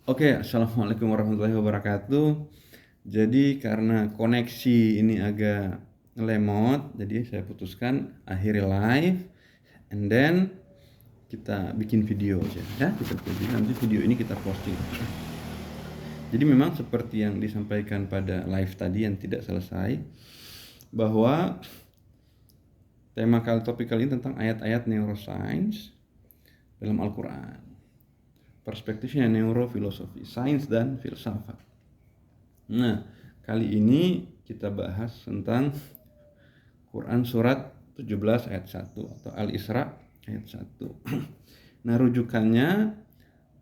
Oke, assalamualaikum warahmatullahi wabarakatuh. Jadi karena koneksi ini agak lemot, jadi saya putuskan akhiri live, and then kita bikin video aja, ya. Kita bikin video, nanti video ini kita posting. Jadi memang seperti yang disampaikan pada live tadi yang tidak selesai, bahwa tema topik kali ini tentang ayat-ayat neuroscience dalam Al-Quran. Perspektifnya neurofilosofi, sains dan filsafat. Nah, kali ini kita bahas tentang Quran surat 17 ayat 1 atau Al-Isra ayat 1. Nah, rujukannya,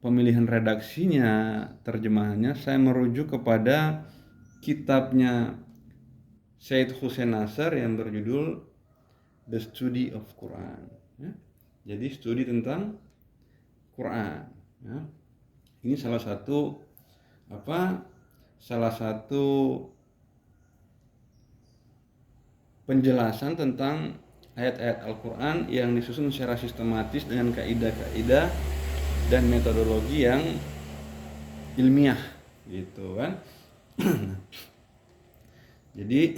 pemilihan redaksinya, terjemahannya saya merujuk kepada kitabnya Syed Hussein Nasr yang berjudul The Study of Quran. Ya. Jadi studi tentang Quran. Ya. Ini salah satu penjelasan tentang ayat-ayat Al-Quran yang disusun secara sistematis dengan kaidah-kaidah dan metodologi yang ilmiah, gitu kan. Jadi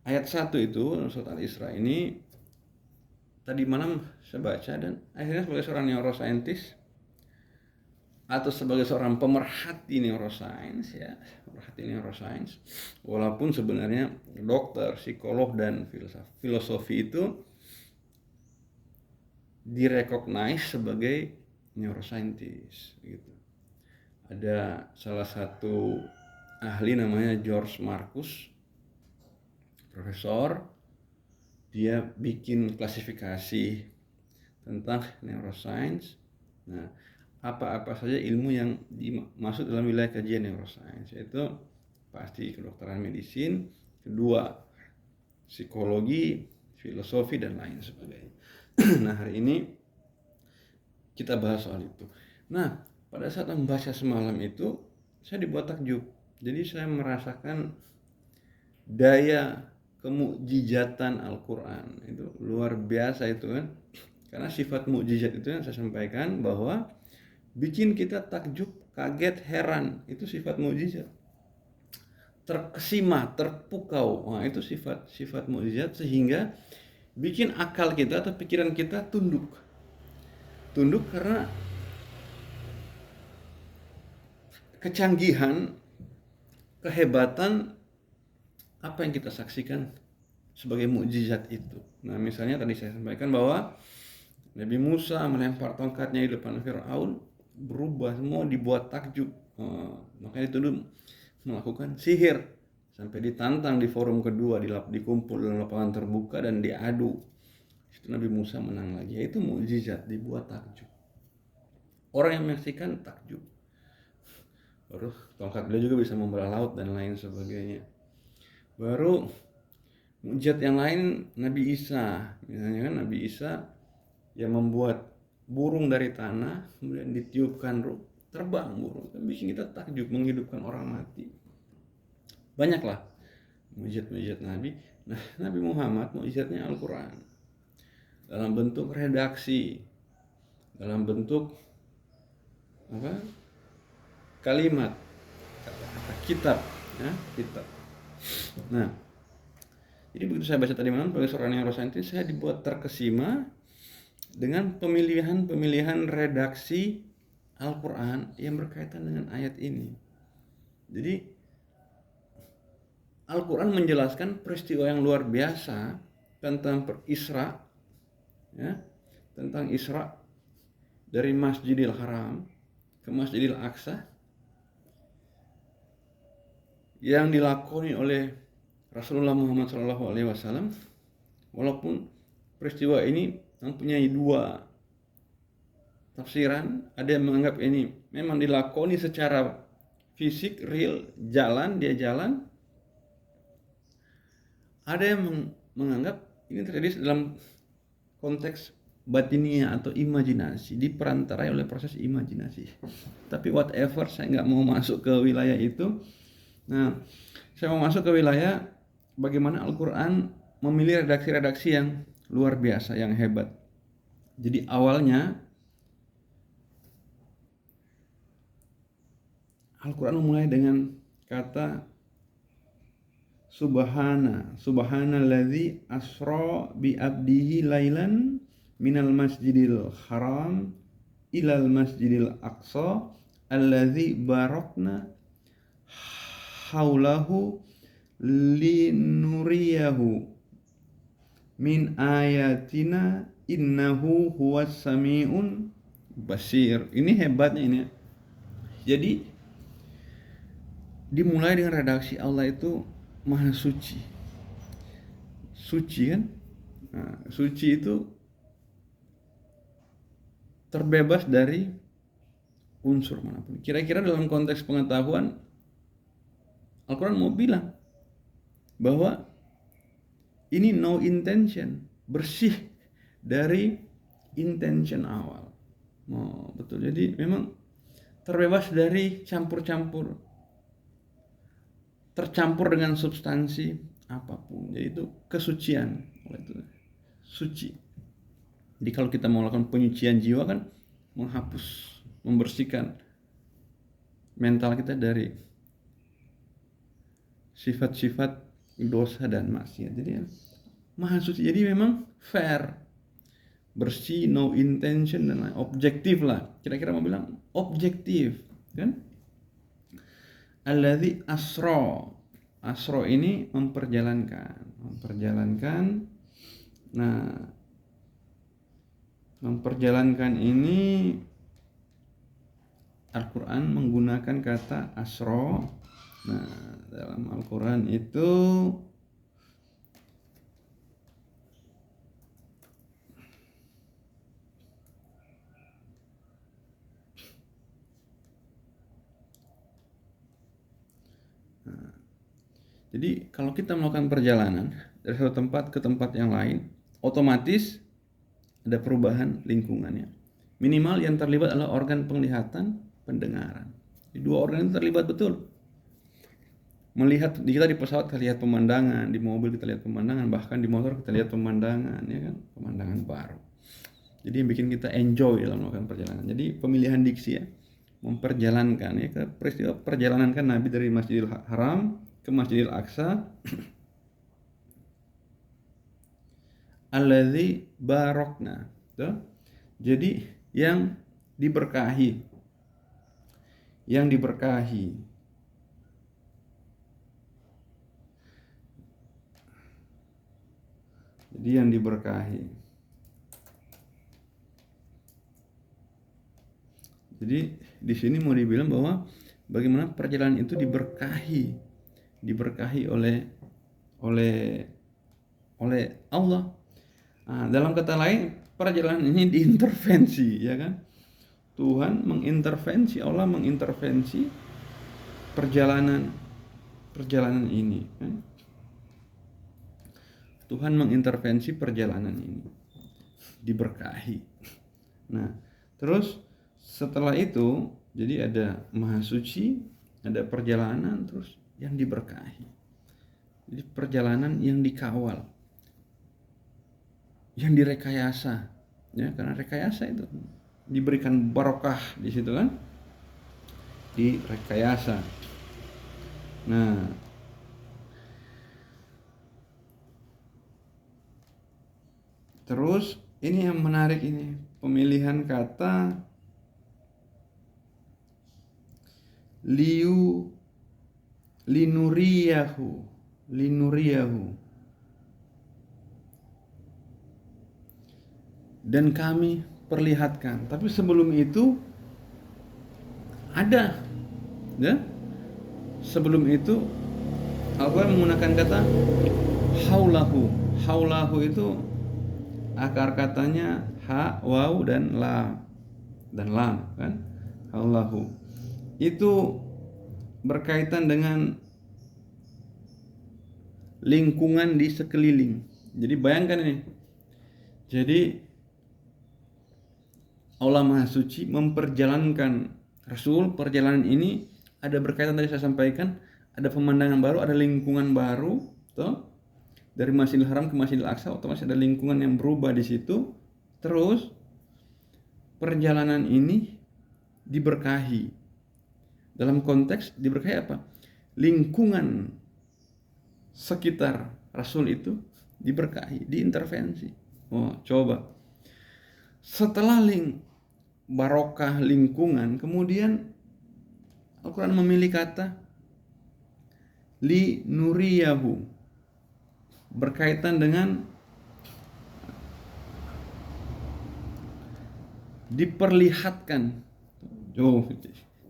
ayat 1 itu surat Al-Isra ini tadi malam saya baca, dan akhirnya sebagai seorang neuroscientist atau sebagai seorang pemerhati neuroscience, walaupun sebenarnya dokter, psikolog dan filosofi itu direcognize sebagai neuroscientist gitu. Ada salah satu ahli namanya George Marcus, profesor, dia bikin klasifikasi tentang neuroscience. Nah, apa-apa saja ilmu yang dimaksud dalam wilayah kajian neuroscience, yaitu pasti kedokteran medisin, kedua psikologi, filosofi, dan lain sebagainya. Nah, hari ini kita bahas soal itu. Nah, pada saat membaca semalam itu saya dibuat takjub. Jadi saya merasakan daya kemukjizatan Al-Quran itu luar biasa itu kan. Karena sifat mukjizat itu yang saya sampaikan, bahwa bikin kita takjub, kaget, heran, itu sifat mukjizat. Terkesima, terpukau, nah itu sifat mukjizat, sehingga bikin akal kita atau pikiran kita tunduk karena kecanggihan, kehebatan apa yang kita saksikan sebagai mukjizat itu. Nah, misalnya tadi saya sampaikan bahwa Nabi Musa melempar tongkatnya di depan Fir'aun, berubah, semua dibuat takjub. Makanya dituduh melakukan sihir, sampai ditantang di forum kedua, dikumpul dalam lapangan terbuka dan diadu. Itu Nabi Musa menang lagi. Itu mukjizat, dibuat takjub. Orang yang menyaksikan takjub. Baru tongkat beliau juga bisa membelah laut dan lain sebagainya. Baru mukjizat yang lain Nabi Isa, misalnya kan Nabi Isa yang membuat burung dari tanah, kemudian ditiupkan ruh, terbang burung, kan bikin kita takjub, menghidupkan orang mati. Banyaklah mukjizat Nabi. Nah, Nabi Muhammad mukjizatnya Al-Quran dalam bentuk redaksi, dalam bentuk kalimat, kitab, ya, kitab. Nah, jadi begitu saya baca tadi malam sebagai seorang neuroscientist, saya dibuat terkesima dengan pemilihan redaksi Al-Quran yang berkaitan dengan ayat ini. Jadi Al-Quran menjelaskan peristiwa yang luar biasa tentang Isra, ya, tentang Isra dari Masjidil Haram ke Masjidil Aqsa yang dilakoni oleh Rasulullah Muhammad SAW. Walaupun peristiwa ini mempunyai dua tafsiran, ada yang menganggap ini memang dilakoni secara fisik, real, dia jalan. Ada yang menganggap ini terjadi dalam konteks batinia atau imajinasi, diperantarai oleh proses imajinasi. Tapi whatever, saya nggak mau masuk ke wilayah itu. Nah, saya mau masuk ke wilayah bagaimana Al-Quran memilih redaksi-redaksi yang luar biasa, yang hebat. Jadi awalnya Al-Quran memulai dengan kata subhanalladzi asra bi abdihi lailan minal masjidil haram ilal masjidil aqsa alladzi barakna haulahu linuriyahu min ayatina innahu huwas samiun basir. Ini hebatnya ini. Jadi dimulai dengan redaksi Allah itu maha suci. Suci kan? Nah, suci itu terbebas dari unsur manapun. Kira-kira dalam konteks pengetahuan, Al-Quran mau bilang bahwa ini no intention, bersih dari intention awal. Oh, betul. Jadi memang terbebas dari campur-campur, tercampur dengan substansi apapun. Jadi itu kesucian. Itu suci. Jadi kalau kita mau melakukan penyucian jiwa kan menghapus, membersihkan mental kita dari sifat-sifat dosa dan maksiat. Jadi maha suci. Jadi memang fair, bersih, no intention dan lain, objektif lah. Kira-kira mau bilang objektif, kan? Alladzi asra. Asra ini memperjalankan. Nah, memperjalankan ini Al-Quran menggunakan kata asra. Nah, dalam Al-Quran itu jadi kalau kita melakukan perjalanan dari satu tempat ke tempat yang lain, otomatis ada perubahan lingkungannya. Minimal yang terlibat adalah organ penglihatan, pendengaran. Jadi dua organ itu terlibat betul. Melihat kita di pesawat kita lihat pemandangan, di mobil kita lihat pemandangan, bahkan di motor kita lihat pemandangan, ya kan, pemandangan baru. Jadi yang bikin kita enjoy dalam melakukan perjalanan. Jadi pemilihan diksi ya, memperjalankan ya, ke peristiwa perjalanan kan Nabi dari Masjidil Haram ke Masjidil Aqsa. Alladzi barakna. Jadi yang diberkahi. Yang diberkahi. Jadi yang diberkahi. Jadi di sini mau dibilang bahwa bagaimana perjalanan itu diberkahi oleh Allah. Nah, dalam kata lain perjalanan ini diintervensi, ya kan? Tuhan mengintervensi, Allah mengintervensi perjalanan ini, kan? Tuhan mengintervensi perjalanan ini, diberkahi. Nah, terus setelah itu, jadi ada maha suci, ada perjalanan, terus yang diberkahi. Jadi perjalanan yang dikawal, yang direkayasa, ya, karena rekayasa itu diberikan barokah di situ kan, direkayasa. Nah, terus ini yang menarik ini, pemilihan kata linuriyahu. Dan kami perlihatkan. Tapi sebelum itu ada, ya? Sebelum itu Allah menggunakan kata haulahu. Haulahu itu akar katanya ha, waw dan lam kan, haulahu itu berkaitan dengan lingkungan di sekeliling. Jadi bayangkan ini, jadi Allah Maha Suci memperjalankan Rasul. Perjalanan ini ada berkaitan, tadi saya sampaikan, ada pemandangan baru, ada lingkungan baru, toh? Dari Masjidil Haram ke Masjidil Aqsa, otomatis ada lingkungan yang berubah di situ. Terus perjalanan ini diberkahi. Dalam konteks diberkahi apa? Lingkungan sekitar Rasul itu diberkahi, diintervensi. Oh, coba. Setelah barokah lingkungan, kemudian Al-Quran memilih kata li nuriyahu, berkaitan dengan diperlihatkan. Oh,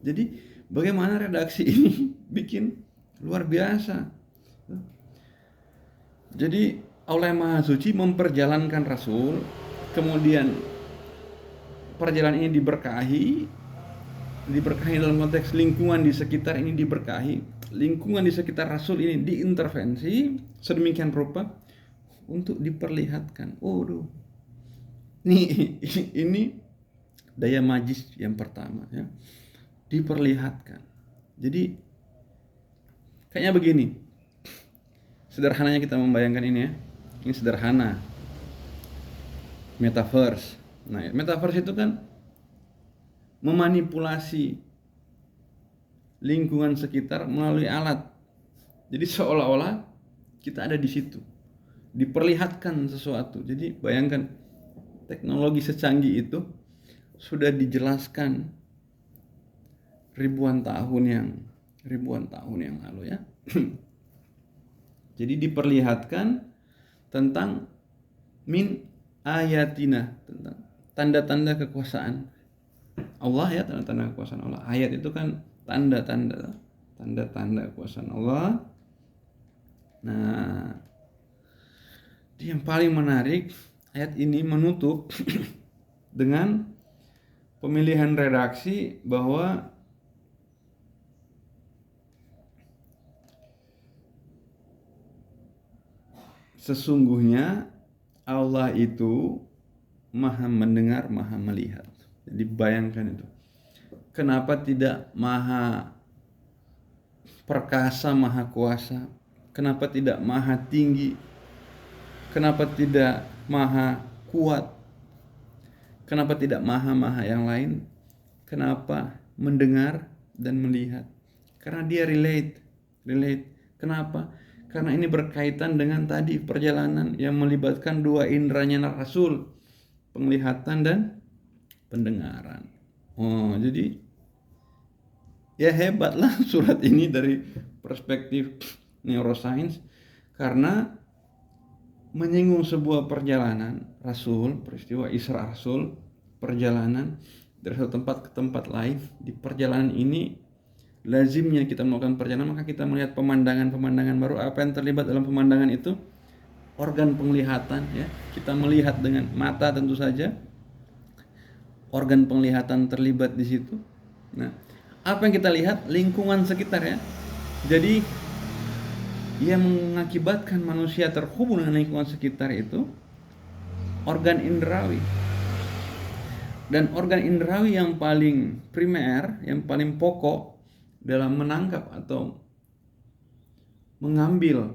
jadi bagaimana redaksi ini bikin luar biasa. Jadi Allah yang Maha Suci memperjalankan Rasul, kemudian perjalanan ini diberkahi dalam konteks lingkungan di sekitar ini diberkahi, lingkungan di sekitar Rasul ini diintervensi sedemikian rupa untuk diperlihatkan. Ini daya majis yang pertama, ya, diperlihatkan. Jadi kayaknya begini, sederhananya kita membayangkan ini, ya, ini sederhana, metaverse. Nah, metaverse itu kan memanipulasi lingkungan sekitar melalui alat. Jadi seolah-olah kita ada di situ, diperlihatkan sesuatu. Jadi bayangkan, teknologi secanggih itu sudah dijelaskan ribuan tahun yang lalu, ya. Jadi diperlihatkan tentang min ayatina, tentang tanda-tanda kekuasaan Allah, ya, tanda-tanda kekuasaan Allah. Ayat itu kan tanda-tanda kekuasaan Allah. Nah, yang paling menarik, ayat ini menutup dengan pemilihan redaksi bahwa sesungguhnya Allah itu Maha mendengar, Maha melihat. Jadi bayangkan itu. Kenapa tidak Maha perkasa, Maha kuasa? Kenapa tidak Maha tinggi? Kenapa tidak Maha kuat? Kenapa tidak Maha yang lain? Kenapa mendengar dan melihat? Karena dia relate. Kenapa? Karena ini berkaitan dengan tadi perjalanan yang melibatkan dua indranya Rasul, penglihatan dan pendengaran. Jadi ya hebatlah surat ini dari perspektif neuroscience, karena menyinggung sebuah perjalanan Rasul, peristiwa Isra Rasul, perjalanan dari satu tempat ke tempat lain. Di perjalanan ini lazimnya kita melakukan perjalanan, maka kita melihat pemandangan baru. Apa yang terlibat dalam pemandangan itu? Organ penglihatan, ya. Kita melihat dengan mata tentu saja. Organ penglihatan terlibat di situ. Nah, apa yang kita lihat? Lingkungan sekitar, ya. Jadi yang mengakibatkan manusia terhubung dengan lingkungan sekitar itu organ indrawi. Dan organ indrawi yang paling primer, yang paling pokok dalam menangkap atau mengambil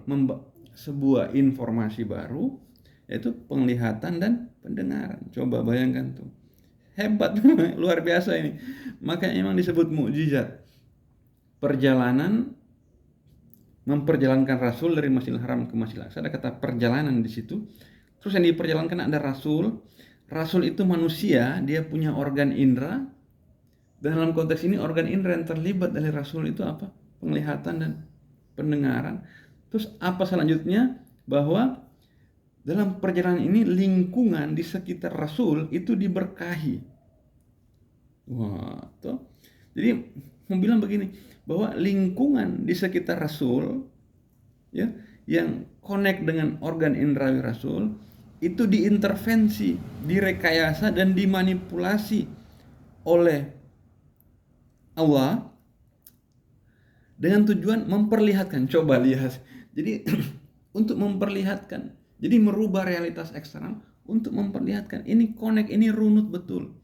sebuah informasi baru, yaitu penglihatan dan pendengaran. Coba bayangkan tuh. Hebat, luar biasa ini. Makanya memang disebut mukjizat. Perjalanan memperjalankan Rasul dari Masjidil Haram ke Masjidil Aqsa, ada kata perjalanan di situ. Terus yang diperjalankan ada Rasul. Rasul itu manusia, dia punya organ indera. Dan dalam konteks ini organ indera yang terlibat dari Rasul itu apa? Penglihatan dan pendengaran. Terus apa selanjutnya? Bahwa dalam perjalanan ini lingkungan di sekitar Rasul itu diberkahi. Wah, tuh. Jadi mau bilang begini, bahwa lingkungan di sekitar Rasul, ya, yang connect dengan organ indrawi Rasul itu diintervensi, direkayasa dan dimanipulasi oleh Allah dengan tujuan memperlihatkan. Coba lihat. Jadi untuk memperlihatkan. Jadi merubah realitas eksternal untuk memperlihatkan. Ini connect, ini runut betul.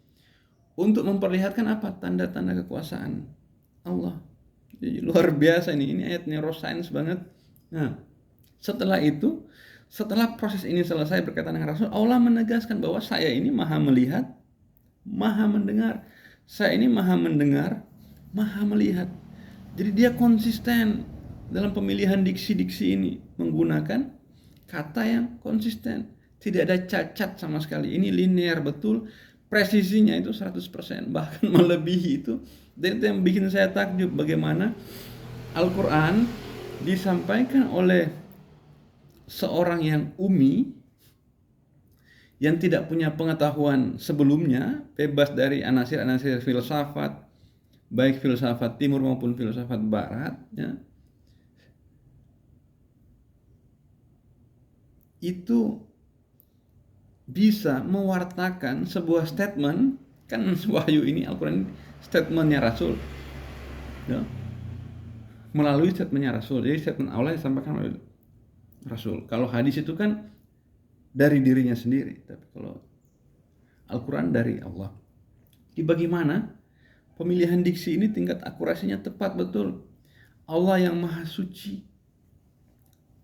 Untuk memperlihatkan apa? Tanda-tanda kekuasaan Allah. Jadi luar biasa ini. Ini ayat neuroscience banget. Nah, setelah itu, setelah proses ini selesai berkaitan dengan Rasul, Allah menegaskan bahwa saya ini maha melihat, maha mendengar. Saya ini maha mendengar, Maha melihat. Jadi dia konsisten dalam pemilihan diksi-diksi ini, menggunakan kata yang konsisten. Tidak ada cacat sama sekali. Ini linear betul, presisinya itu 100%, bahkan melebihi itu. Dan itu yang bikin saya takjub, bagaimana Al-Quran disampaikan oleh seorang yang umi, yang tidak punya pengetahuan sebelumnya, bebas dari anasir-anasir filsafat, baik filsafat timur maupun filsafat barat, ya, itu bisa mewartakan sebuah statement. Kan wahyu ini, Al-Quran, statementnya Rasul, ya, melalui statementnya Rasul. Jadi statement Allah disampaikan oleh Rasul. Kalau hadis itu kan dari dirinya sendiri, tapi kalau Al-Quran dari Allah. Jadi bagaimana pemilihan diksi ini tingkat akurasinya tepat betul. Allah yang maha suci,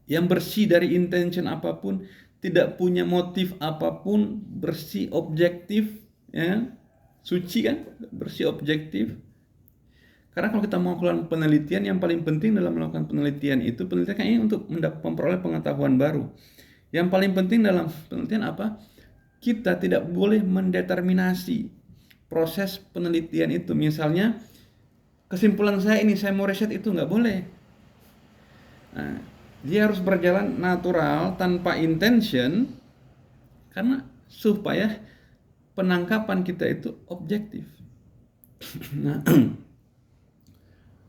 yang bersih dari intention apapun, tidak punya motif apapun, bersih objektif, ya, suci kan, bersih objektif. Karena kalau kita mau melakukan penelitian, yang paling penting dalam melakukan penelitian itu, penelitian kayaknya untuk memperoleh pengetahuan baru. Yang paling penting dalam penelitian apa? Kita tidak boleh mendeterminasi proses penelitian itu. Misalnya, kesimpulan saya ini, saya mau riset itu, nggak boleh. Nah, dia harus berjalan natural, tanpa intention, karena supaya penangkapan kita itu objektif. Nah,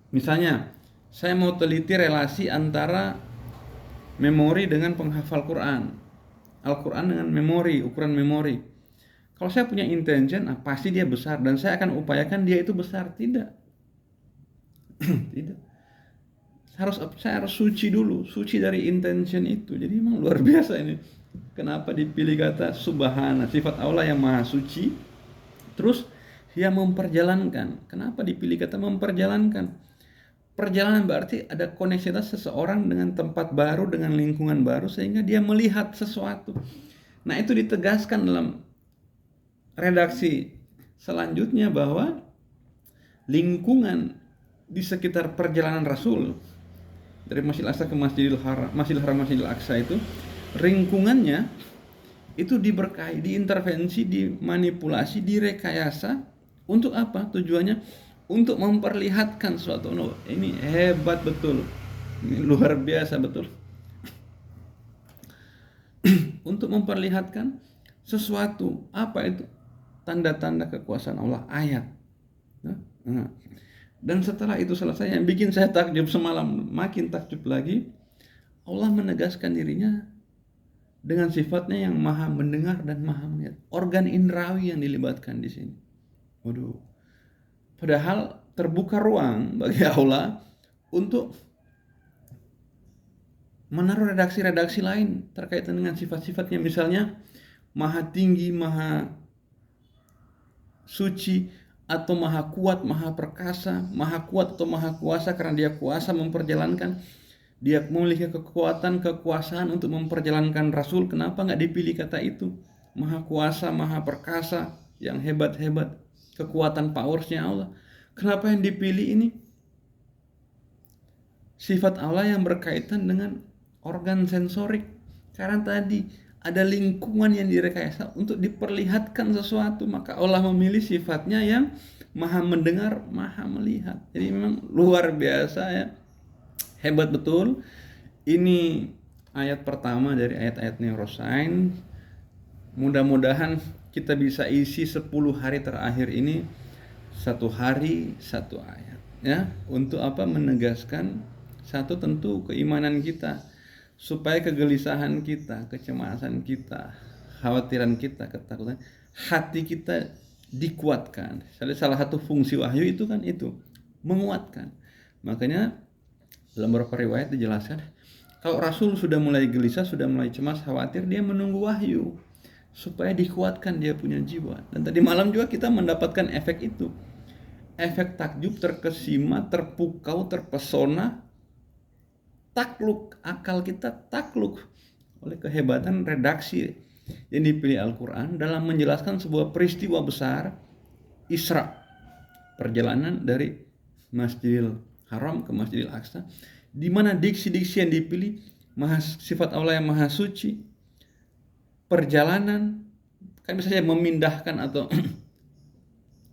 misalnya, saya mau teliti relasi antara memori dengan penghafal Quran, Al-Quran dengan memori, ukuran memori. Kalau saya punya intention, pasti dia besar, dan saya akan upayakan dia itu besar. Tidak. Tidak. Saya harus suci dulu, suci dari intention itu. Jadi memang luar biasa ini. Kenapa dipilih kata subhana, sifat Allah yang maha suci, terus dia memperjalankan. Kenapa dipilih kata memperjalankan? Perjalanan berarti ada koneksitas seseorang dengan tempat baru, dengan lingkungan baru, sehingga dia melihat sesuatu. Nah, itu ditegaskan dalam redaksi selanjutnya, bahwa lingkungan di sekitar perjalanan Rasul dari Masjidil Aqsa ke Masjidil Haram, Masjidil Aqsa itu, lingkungannya itu diberkahi, diintervensi, dimanipulasi, direkayasa. Untuk apa? Tujuannya untuk memperlihatkan suatu, ini hebat betul, ini luar biasa betul. Untuk memperlihatkan sesuatu. Apa itu? Tanda-tanda kekuasaan Allah, ayat. Nah, dan setelah itu selesai, yang bikin saya takjub semalam, makin takjub lagi, Allah menegaskan dirinya dengan sifatnya yang maha mendengar dan maha melihat. Organ indrawi yang dilibatkan di sini. Waduh. Padahal terbuka ruang bagi Allah untuk menaruh redaksi-redaksi lain terkait dengan sifat-sifatnya. Misalnya maha tinggi, maha suci, atau maha kuat, maha perkasa. Maha kuat atau maha kuasa karena dia kuasa memperjalankan. Dia memiliki kekuatan, kekuasaan untuk memperjalankan Rasul. Kenapa nggak dipilih kata itu? Maha kuasa, maha perkasa, yang hebat-hebat. Kekuatan powersnya Allah. Kenapa yang dipilih ini? Sifat Allah yang berkaitan dengan organ sensorik. Karena tadi ada lingkungan yang direkayasa untuk diperlihatkan sesuatu. Maka Allah memilih sifatnya yang maha mendengar, maha melihat. Jadi memang luar biasa, ya. Hebat betul. Ini ayat pertama dari ayat-ayat Neurosign. Mudah-mudahan kita bisa isi 10 hari terakhir ini, 1 hari 1 ayat, ya, untuk apa? Menegaskan satu, tentu keimanan kita, supaya kegelisahan kita, kecemasan kita, khawatiran kita, ketakutan hati kita dikuatkan. Salah satu fungsi wahyu itu kan itu, menguatkan. Makanya dalam beberapa riwayat dijelaskan, kalau Rasul sudah mulai gelisah, sudah mulai cemas, khawatir, dia menunggu wahyu supaya dikuatkan dia punya jiwa. Dan tadi malam juga kita mendapatkan efek itu. Efek takjub, terkesima, terpukau, terpesona, takluk, akal kita takluk oleh kehebatan redaksi yang dipilih Al-Quran dalam menjelaskan sebuah peristiwa besar, Isra, perjalanan dari Masjidil Haram ke Masjidil Aqsa, di mana diksi-diksi yang dipilih sifat Allah yang maha suci, perjalanan kan bisa saja memindahkan atau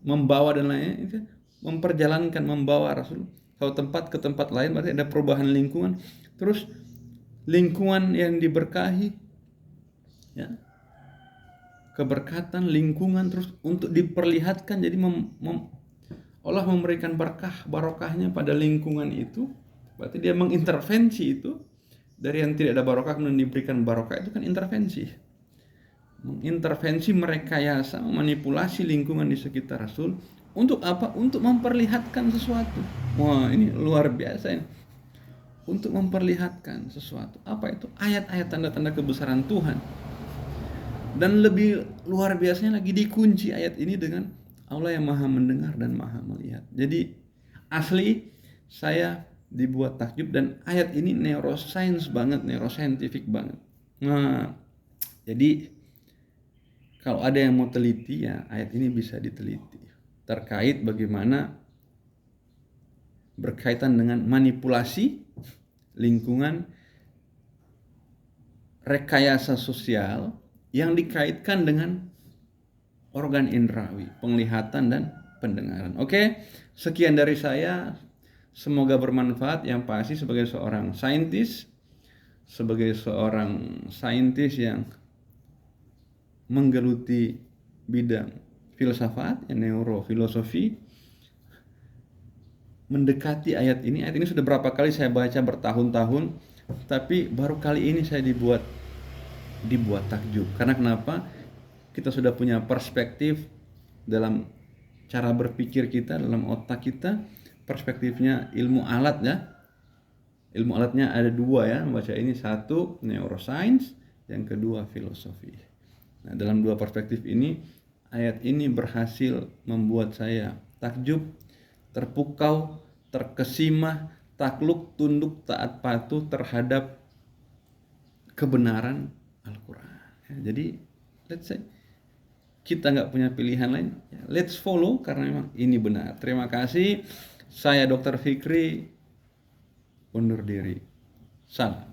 membawa dan lainnya, memperjalankan, membawa Rasul satu tempat ke tempat lain, berarti ada perubahan lingkungan. Terus lingkungan yang diberkahi, ya, keberkatan lingkungan, terus untuk diperlihatkan, jadi Allah memberikan barokahnya pada lingkungan itu, berarti dia mengintervensi itu. Dari yang tidak ada barokah kemudian diberikan barokah, itu kan intervensi. Mengintervensi, merekayasa, memanipulasi lingkungan di sekitar Rasul. Untuk apa? Untuk memperlihatkan sesuatu. Wah, ini luar biasa ini. Untuk memperlihatkan sesuatu. Apa itu? Ayat-ayat tanda-tanda kebesaran Tuhan. Dan lebih luar biasanya lagi, dikunci ayat ini dengan Allah yang maha mendengar dan maha melihat. Jadi asli saya dibuat takjub, dan ayat ini neuroscience banget, neuroscientific banget. Nah, jadi kalau ada yang mau teliti, ya ayat ini bisa diteliti terkait bagaimana berkaitan dengan manipulasi lingkungan, rekayasa sosial yang dikaitkan dengan organ indrawi, penglihatan dan pendengaran. Oke, sekian dari saya. Semoga bermanfaat. Yang pasti sebagai seorang saintis yang menggeluti bidang filsafat, neurofilosofi, mendekati ayat ini sudah berapa kali saya baca bertahun-tahun, tapi baru kali ini saya dibuat takjub. Karena kenapa? Kita sudah punya perspektif dalam cara berpikir kita, dalam otak kita. Perspektifnya ilmu alat, ya. Ilmu alatnya ada dua, ya, membaca ini. Satu neuroscience, yang kedua filosofi. Nah, dalam dua perspektif ini, ayat ini berhasil membuat saya takjub, terpukau, terkesima, takluk, tunduk, taat patuh terhadap kebenaran Al-Quran. Jadi let's say kita nggak punya pilihan lain, let's follow karena memang ini benar. Terima kasih. Saya Dr. Fikri undur diri. Salam.